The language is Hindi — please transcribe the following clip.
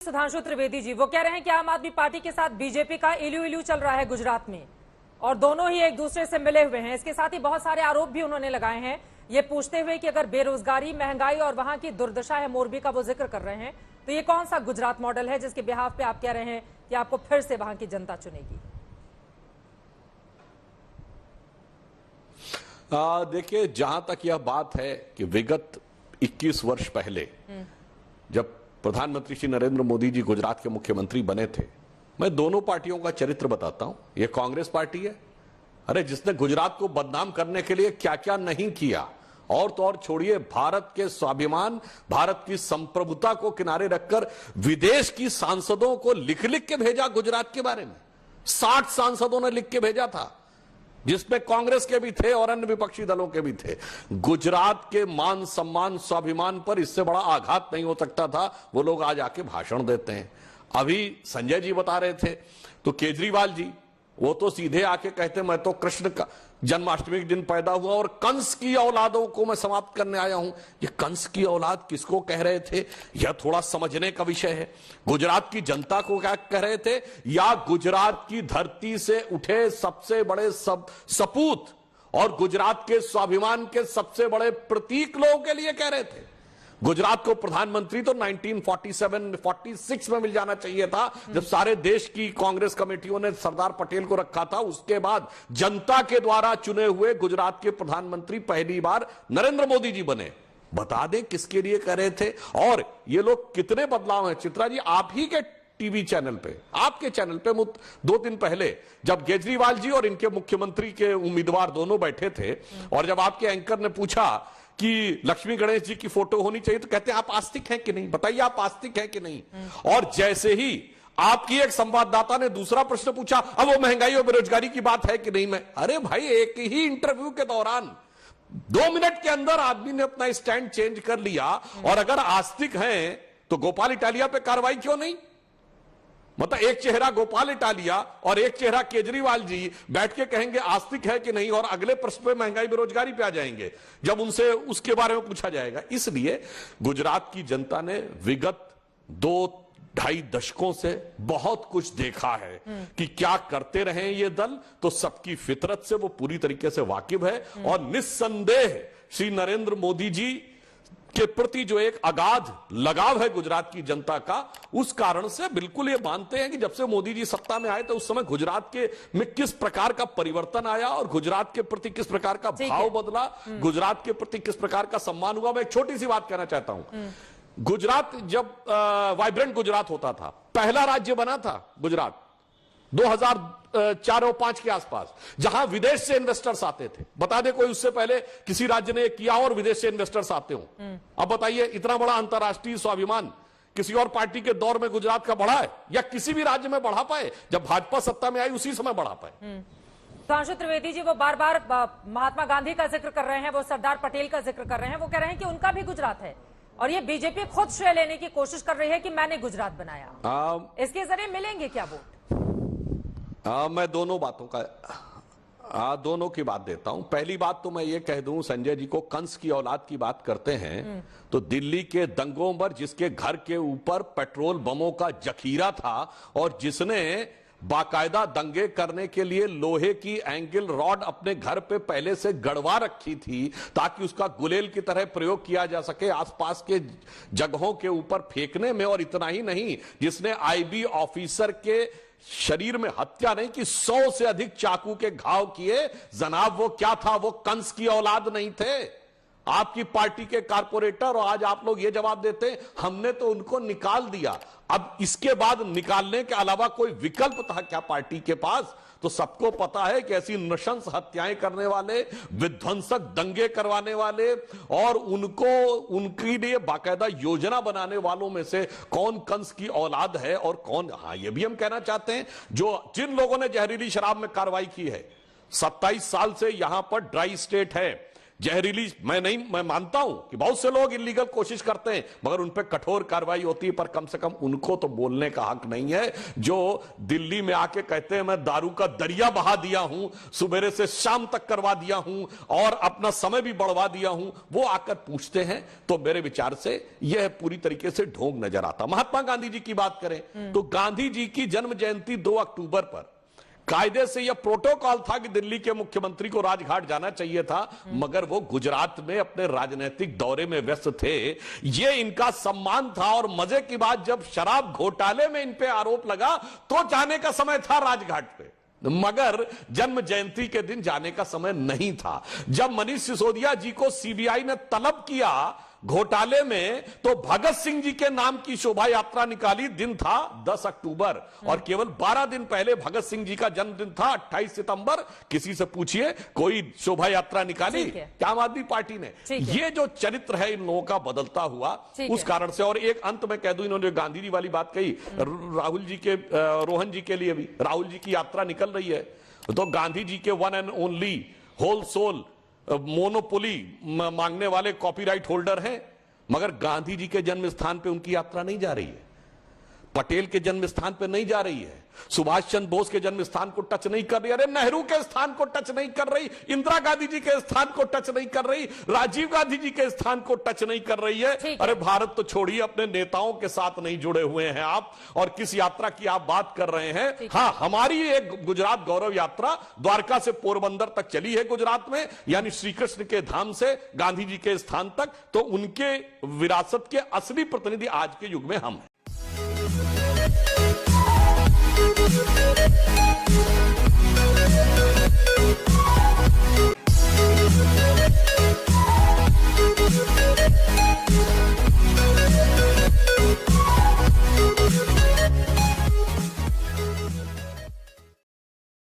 सुधांशु त्रिवेदी जी वो कह रहे हैं कि आम आदमी पार्टी के साथ बीजेपी का इलू इलू चल रहा है गुजरात में और दोनों ही एक दूसरे से मिले हुए हैं। इसके साथ ही बहुत सारे आरोप भी उन्होंने लगाए हैं, ये पूछते हुए कि अगर बेरोजगारी, महंगाई और वहां की दुर्दशा है मोरबी का वो जिक्र कर रहे हैं, तो ये कौन सा गुजरात मॉडल है जिसके बिहाफ पे आप कह रहे हैं कि आपको फिर से वहां की जनता चुनेगी? देखिए, जहां तक यह बात है कि विगत 21 वर्ष पहले जब प्रधानमंत्री श्री नरेंद्र मोदी जी गुजरात के मुख्यमंत्री बने थे, मैं दोनों पार्टियों का चरित्र बताता हूं। यह कांग्रेस पार्टी है, अरे जिसने गुजरात को बदनाम करने के लिए क्या क्या नहीं किया, और तो और छोड़िए, भारत के स्वाभिमान, भारत की संप्रभुता को किनारे रखकर विदेश की सांसदों को लिख लिख के भेजा गुजरात के बारे में। 60 सांसदों ने लिख के भेजा था, जिसमें कांग्रेस के भी थे और अन्य विपक्षी दलों के भी थे। गुजरात के मान सम्मान, स्वाभिमान पर इससे बड़ा आघात नहीं हो सकता था। वो लोग आज आके भाषण देते हैं। अभी संजय जी बता रहे थे, तो केजरीवाल जी वो तो सीधे आके कहते मैं तो कृष्ण का जन्माष्टमी के दिन पैदा हुआ और कंस की औलादों को मैं समाप्त करने आया हूं। ये कंस की औलाद किसको कह रहे थे, यह थोड़ा समझने का विषय है। गुजरात की जनता को क्या कह रहे थे, या गुजरात की धरती से उठे सबसे बड़े सपूत और गुजरात के स्वाभिमान के सबसे बड़े प्रतीक लोगों के लिए कह रहे थे। गुजरात को प्रधानमंत्री तो 1947-46 में मिल जाना चाहिए था, जब सारे देश की कांग्रेस कमेटियों ने सरदार पटेल को रखा था। उसके बाद जनता के द्वारा चुने हुए गुजरात के प्रधानमंत्री पहली बार नरेंद्र मोदी जी बने। बता दें किसके लिए कर रहे थे और ये लोग कितने बदलाव हैं। चित्रा जी, आप ही के टीवी चैनल पे, आपके चैनल पे 2 दिन पहले जब केजरीवाल जी और इनके मुख्यमंत्री के उम्मीदवार दोनों बैठे थे, और जब आपके एंकर ने पूछा कि लक्ष्मी गणेश जी की फोटो होनी चाहिए, तो कहते हैं आप आस्तिक हैं कि नहीं, बताइए आप आस्तिक हैं कि नहीं। और जैसे ही आपकी एक संवाददाता ने दूसरा प्रश्न पूछा, अब वो महंगाई और बेरोजगारी की बात है कि नहीं, मैं अरे भाई, एक ही इंटरव्यू के दौरान 2 मिनट के अंदर आदमी ने अपना स्टैंड चेंज कर लिया। और अगर आस्तिक हैं तो गोपाल इटालिया पे कार्रवाई क्यों नहीं? मतलब एक चेहरा गोपाल इटालिया और एक चेहरा केजरीवाल जी बैठ के कहेंगे आस्तिक है कि नहीं, और अगले प्रश्न पे महंगाई बेरोजगारी पे आ जाएंगे जब उनसे उसके बारे में पूछा जाएगा। इसलिए गुजरात की जनता ने विगत 2-2.5 दशकों से बहुत कुछ देखा है कि क्या करते रहे ये दल, तो सबकी फितरत से वो पूरी तरीके से वाकिफ है। और निस्संदेह श्री नरेंद्र मोदी जी के प्रति जो एक अगाध लगाव है गुजरात की जनता का, उस कारण से बिल्कुल ये मानते हैं कि जब से मोदी जी सत्ता में आए तो उस समय गुजरात के में किस प्रकार का परिवर्तन आया और गुजरात के प्रति किस प्रकार का भाव बदला, गुजरात के प्रति किस प्रकार का सम्मान हुआ। मैं एक छोटी सी बात कहना चाहता हूं। गुजरात जब वाइब्रेंट गुजरात होता था, पहला राज्य बना था गुजरात 2004 और 5 के आसपास, जहां विदेश से इन्वेस्टर्स आते थे। बता दे कोई उससे पहले किसी राज्य ने किया और विदेश से इन्वेस्टर्स आते हो। अब बताइए, इतना बड़ा अंतर्राष्ट्रीय स्वाभिमान किसी और पार्टी के दौर में गुजरात का बढ़ा है या किसी भी राज्य में बढ़ा पाए? जब भाजपा सत्ता में आई उसी समय बढ़ा पाए। सुधांशु त्रिवेदी जी वो बार बार महात्मा गांधी का जिक्र कर रहे हैं, वो सरदार पटेल का जिक्र कर रहे हैं। वो कह रहे हैं कि उनका भी गुजरात है और ये बीजेपी खुद श्रेय लेने की कोशिश कर रही है कि मैंने गुजरात बनाया। इसके जरिए मिलेंगे क्या वोट? मैं दोनों बातों का दोनों की बात देता हूं। पहली बात तो मैं ये कह दूं, संजय जी को कंस की औलाद की बात करते हैं, तो दिल्ली के दंगों पर जिसके घर के ऊपर पेट्रोल बमों का जखीरा था और जिसने बाकायदा दंगे करने के लिए लोहे की एंगल रॉड अपने घर पे पहले से गड़वा रखी थी ताकि उसका गुलेल की तरह प्रयोग किया जा सके आसपास के जगहों के ऊपर फेंकने में, और इतना ही नहीं, जिसने आईबी ऑफिसर के शरीर में हत्या नहीं कि 100 से अधिक चाकू के घाव किए, जनाब वो क्या था? वो कंस की औलाद नहीं थे, आपकी पार्टी के कारपोरेटर। और आज आप लोग ये जवाब देते हैं हमने तो उनको निकाल दिया। अब इसके बाद निकालने के अलावा कोई विकल्प था क्या पार्टी के पास? तो सबको पता है कि ऐसी नृशंस हत्याएं करने वाले, विध्वंसक दंगे करवाने वाले और उनके लिए बाकायदा योजना बनाने वालों में से कौन कंस की औलाद है और कौन। हाँ, ये भी हम कहना चाहते हैं, जिन लोगों ने जहरीली शराब में कार्रवाई की है, 27 साल से यहां पर ड्राई स्टेट है, जहरीली, मैं मानता हूं कि बहुत से लोग इलीगल कोशिश करते हैं, मगर उन पर कठोर कार्रवाई होती है, पर कम से कम उनको तो बोलने का हक नहीं है। जो दिल्ली में आके कहते हैं मैं दारू का दरिया बहा दिया हूं, सुबह से शाम तक करवा दिया हूं और अपना समय भी बढ़वा दिया हूं, वो आकर पूछते हैं, तो मेरे विचार से यह पूरी तरीके से ढोंग नजर आता। महात्मा गांधी जी की बात करें तो गांधी जी की जन्म जयंती 2 अक्टूबर पर कायदे से यह प्रोटोकॉल था कि दिल्ली के मुख्यमंत्री को राजघाट जाना चाहिए था, मगर वो गुजरात में अपने राजनीतिक दौरे में व्यस्त थे। यह इनका सम्मान था। और मजे की बात, जब शराब घोटाले में इन पे आरोप लगा तो जाने का समय था राजघाट पे, मगर जन्म जयंती के दिन जाने का समय नहीं था। जब मनीष सिसोदिया जी को सीबीआई ने तलब किया घोटाले में, तो भगत सिंह जी के नाम की शोभा यात्रा निकाली। दिन था 10 अक्टूबर और केवल 12 दिन पहले भगत सिंह जी का जन्मदिन था 28 सितंबर। किसी से पूछिए, कोई शोभा यात्रा निकाली क्या आम आदमी पार्टी ने? ये जो चरित्र है इन लोगों का बदलता हुआ, उस कारण से। और एक अंत में कह दूं, इन्होंने गांधी जी वाली बात कही, राहुल जी के, रोहन जी के लिए भी राहुल जी की यात्रा निकल रही है, तो गांधी जी के one and only whole sole monopoly मांगने वाले कॉपीराइट होल्डर हैं, मगर गांधी जी के जन्म स्थान पे उनकी यात्रा नहीं जा रही है, पटेल के जन्म स्थान पे नहीं जा रही है, सुभाष चंद्र बोस के जन्म स्थान को टच नहीं कर रही, अरे नेहरू के स्थान को टच नहीं कर रही, इंदिरा गांधी जी के स्थान को टच नहीं कर रही, राजीव गांधी जी के स्थान को टच नहीं कर रही है। अरे भारत तो छोड़िए, अपने नेताओं के साथ नहीं जुड़े हुए हैं आप, और किस यात्रा की आप बात कर रहे हैं? हाँ, हमारी एक गुजरात गौरव यात्रा द्वारका से पोरबंदर तक चली है गुजरात में, यानी श्री कृष्ण के धाम से गांधी जी के स्थान तक। तो उनके विरासत के असली प्रतिनिधि आज के युग में हम हैं। Thank you.